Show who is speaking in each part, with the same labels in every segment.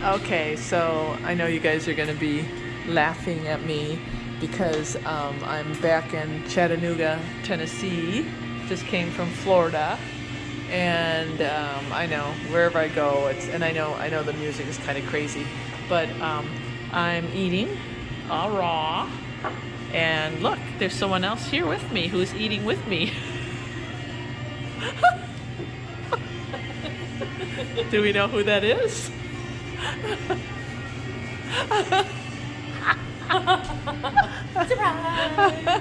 Speaker 1: Okay, so I know you guys are going to be laughing at me because I'm back in Chattanooga, Tennessee. Just came from Florida, and I know wherever I go, and I know the music is kind of crazy, but I'm eating all raw, and look, there's someone else here with me who's eating with me. Do we know who that is?
Speaker 2: Surprise!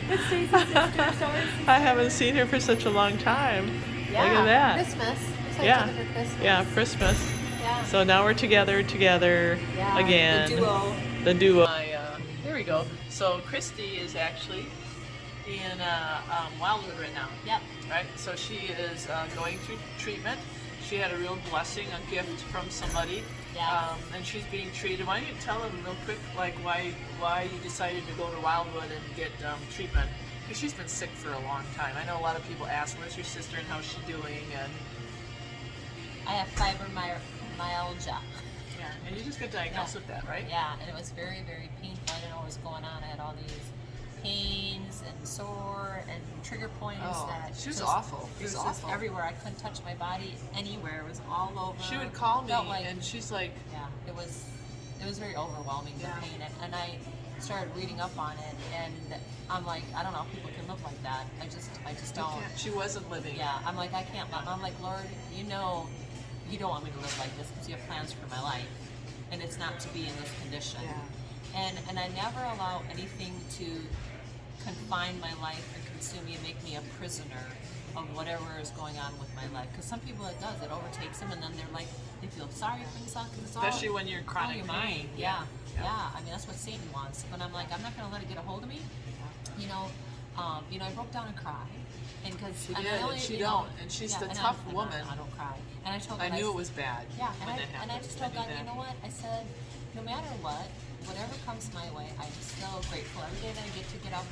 Speaker 2: It's Stacy's sister, Starrys.
Speaker 1: I haven't seen her for such a long time. Look at that.
Speaker 2: Christmas. We saw
Speaker 1: Yeah.
Speaker 2: each other for Christmas.
Speaker 1: Yeah, Christmas.
Speaker 2: Yeah.
Speaker 1: So now we're together
Speaker 2: Yeah,
Speaker 1: again.
Speaker 2: the duo.
Speaker 1: The duo. There we go. So Christy is actually in Wildwood right now.
Speaker 2: Yep.
Speaker 1: Right? So she is going through treatment. She had a real blessing, a gift from somebody.
Speaker 2: Yeah.
Speaker 1: And she's being treated. Why don't you tell them real quick, like why you decided to go to Wildwood and get treatment? Because she's been sick for a long time. I know a lot of people ask, "Where's your sister and how's she doing?" And
Speaker 2: I have fibromyalgia.
Speaker 1: yeah, and you just got diagnosed with that, right?
Speaker 2: Yeah, and it was very, very painful. I didn't know what was going on. I had all these pains and sore and trigger points that
Speaker 1: she was
Speaker 2: just,
Speaker 1: awful.
Speaker 2: It was just everywhere. I couldn't touch my body anywhere. It was all over.
Speaker 1: She would call me,
Speaker 2: Felt like,
Speaker 1: and she's like,
Speaker 2: yeah, it was very overwhelming, the pain, and I started reading up on it, and I'm like, I don't know how people can live like that. I just don't.
Speaker 1: She wasn't living.
Speaker 2: Yeah, I'm like, I can't live. I'm like, Lord, you know, you don't want me to live like this because you have plans for my life, and it's not to be in this condition.
Speaker 1: Yeah.
Speaker 2: And I never allow anything to confine my life and consume me and make me a prisoner of whatever is going on with my life. Because some people it does, it overtakes them, and then they're like, they feel sorry for themselves.
Speaker 1: Especially when you're in chronic
Speaker 2: your
Speaker 1: pain.
Speaker 2: mind. Yeah. I mean, that's what Satan wants. But I'm like, I'm not going to let it get a hold of me. You know, I broke down and cried. And because
Speaker 1: she did, and she don't, and she's the tough woman.
Speaker 2: I don't cry. And I told God,
Speaker 1: I knew it was bad.
Speaker 2: Yeah,
Speaker 1: when that happened.
Speaker 2: And I just told God, you know what? I said, no matter what, whatever comes my way, I'm so grateful every day that I get up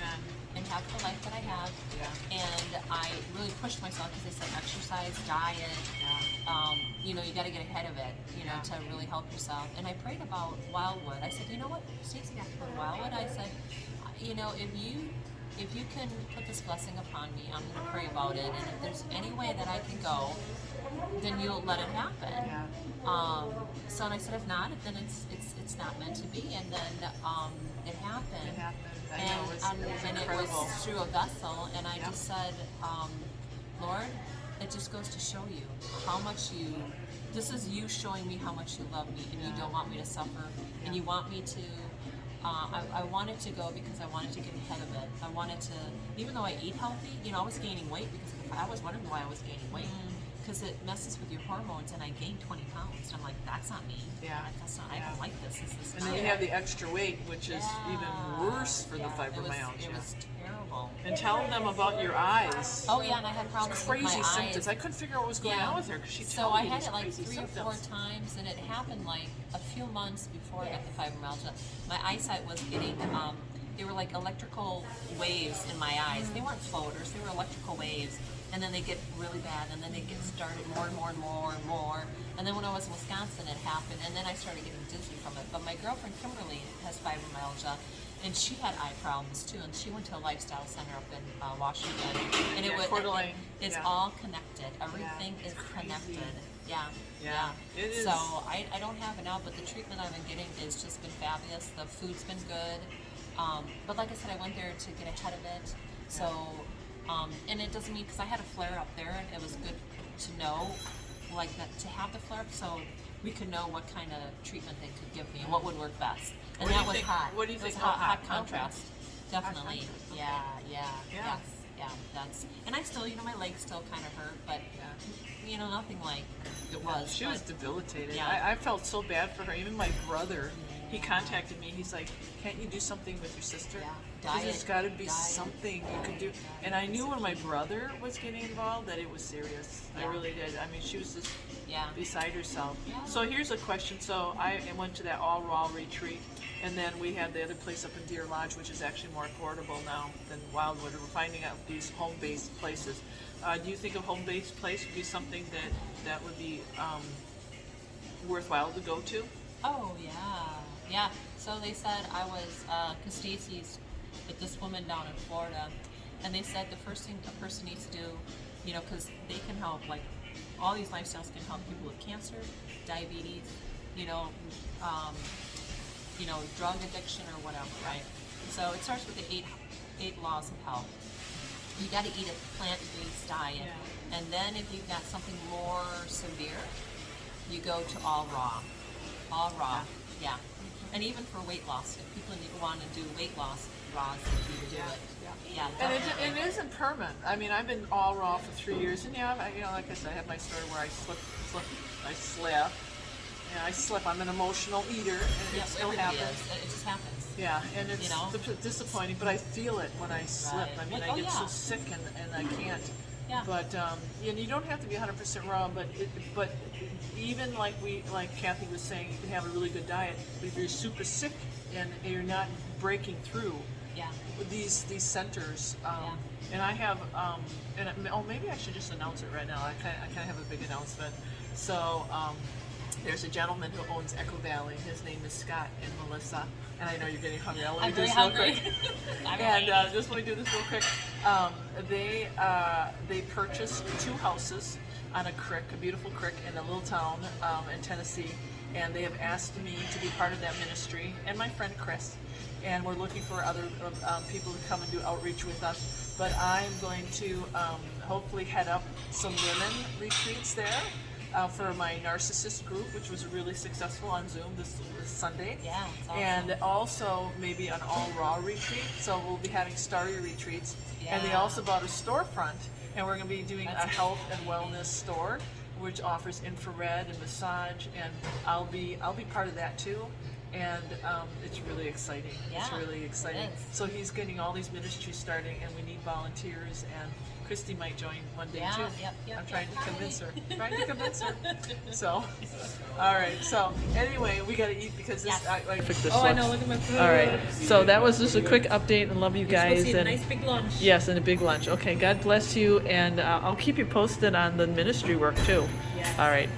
Speaker 2: and have the life that I have.
Speaker 1: Yeah.
Speaker 2: And I really pushed myself because they said exercise, diet. You got to get ahead of it, to really help yourself. And I prayed about Wildwood. I said, you know what, Stacey, got to go to Wildwood. I said, if you can put this blessing upon me, I'm going to pray about it. And if there's any way that I can go, then you'll let it happen.
Speaker 1: Yeah.
Speaker 2: So and I said, if not, then it's not meant to be. And then it happened.
Speaker 1: It happened. I know, it was incredible.
Speaker 2: It was through a vessel. And I just said, Lord, it just goes to show you how much this is you showing me how much you love me, and you don't want me to suffer, and you want me to. I wanted to go because I wanted to get ahead of it. I wanted to, even though I eat healthy, I was gaining weight because I was wondering why I was gaining weight. Because it messes with your hormones, and I gained 20 pounds. And I'm like, that's not me.
Speaker 1: Yeah.
Speaker 2: That's not. I don't like this.
Speaker 1: And then you have the extra weight, which is even worse for the fibromyalgia.
Speaker 2: It was terrible.
Speaker 1: And tell them about your eyes.
Speaker 2: Oh yeah, and I had problems with my
Speaker 1: Crazy symptoms.
Speaker 2: eyes.
Speaker 1: I couldn't figure out what was going on with her because she
Speaker 2: So
Speaker 1: told
Speaker 2: I
Speaker 1: me
Speaker 2: had
Speaker 1: these
Speaker 2: it like
Speaker 1: crazy
Speaker 2: 3 or
Speaker 1: symptoms.
Speaker 2: 4 times, and it happened like a few months before I got the fibromyalgia. My eyesight was getting. They were like electrical waves in my eyes. They weren't floaters. They were electrical waves. And then they get really bad, and then they get started more and more and more and more. And then when I was in Wisconsin, it happened, and then I started getting dizzy from it. But my girlfriend Kimberly has fibromyalgia, and she had eye problems too, and she went to a lifestyle center up in Washington. And it's all connected. Everything is connected. Yeah.
Speaker 1: It is.
Speaker 2: So I don't have it now, but the treatment I've been getting has just been fabulous. The food's been good. But like I said, I went there to get ahead of it. So. And it doesn't mean, because I had a flare up there, and it was good to know, like that, to have the flare up, so we could know what kind of treatment they could give me and what would work best. And that was hot.
Speaker 1: What do you think?
Speaker 2: Hot contrast, definitely.
Speaker 1: Okay.
Speaker 2: Yeah. That's. And I still, my legs still kind of hurt, but nothing like it was.
Speaker 1: She was debilitated.
Speaker 2: Yeah.
Speaker 1: I felt so bad for her. Even my brother, he contacted me. He's like, "Can't you do something with your sister?
Speaker 2: Diet.
Speaker 1: There's got to be something you could do." And I knew when my brother was getting involved that it was serious. I really did. I mean, she was just beside herself.
Speaker 2: Yeah.
Speaker 1: So here's a question. So I went to that all raw retreat, and then we had the other place up in Deer Lodge, which is actually more affordable now than Wildwood. We're finding out these home-based places. Do you think a home-based place would be something that would be worthwhile to go to?
Speaker 2: Oh yeah. So they said I was, cause Stacy's with this woman down in Florida, and they said the first thing a person needs to do, you know, cause they can help, like, all these lifestyles can help people with cancer, diabetes, you know, drug addiction or whatever, right? So it starts with the eight laws of health. You got to eat a plant-based diet, and then if you've got something more severe, you go to all raw, yeah. And even for weight loss, if people want to do weight loss, raw is the key to do it. Yeah,
Speaker 1: And
Speaker 2: definitely.
Speaker 1: it isn't permanent. I mean, I've been all raw for 3 years, and like I said, I have my story where I slip. I'm an emotional eater, and it still
Speaker 2: really
Speaker 1: happens.
Speaker 2: is. It just happens.
Speaker 1: Yeah, and it's
Speaker 2: You know?
Speaker 1: disappointing, but I feel it when I slip.
Speaker 2: Right.
Speaker 1: I mean,
Speaker 2: Like,
Speaker 1: I get so sick and I can't.
Speaker 2: Yeah.
Speaker 1: But you don't have to be 100% raw. But even like Kathy was saying, you can have a really good diet, but if you're super sick and you're not breaking through
Speaker 2: Yeah.
Speaker 1: these centers, and I have maybe I should just announce it right now. I kind of have a big announcement. So. There's a gentleman who owns Echo Valley. His name is Scott and Melissa. And I know you're getting hungry. I'll let me do this real quick. And just let me do this real quick. They purchased 2 houses on a creek, a beautiful creek in a little town in Tennessee. And they have asked me to be part of that ministry, and my friend Chris. And we're looking for other people to come and do outreach with us. But I'm going to hopefully head up some women retreats there. For my narcissist group, which was really successful on Zoom this Sunday.
Speaker 2: Yeah, it's awesome.
Speaker 1: And also maybe an all raw retreat. So we'll be having Starry retreats. And they
Speaker 2: Yeah.
Speaker 1: also bought a storefront, and we're going to be doing
Speaker 2: That's
Speaker 1: a health and wellness store, which offers infrared and massage. And I'll be part of that too. And it's really exciting. It's
Speaker 2: Yeah,
Speaker 1: really exciting.
Speaker 2: it is.
Speaker 1: So he's getting all these ministries starting, and we need volunteers. And Christy might join one day too. I'm trying to convince her. So, all right. So anyway, we got to eat because this.
Speaker 2: Yes.
Speaker 1: I picked this.
Speaker 3: Oh, I
Speaker 1: up.
Speaker 3: know. Look at my food.
Speaker 1: All right. So that was just a quick update, and love you guys.
Speaker 3: Supposed to eat a
Speaker 1: And
Speaker 3: nice big lunch.
Speaker 1: yes, and a big lunch. Okay. God bless you, and I'll keep you posted on the ministry work too.
Speaker 3: Yes.
Speaker 1: All right.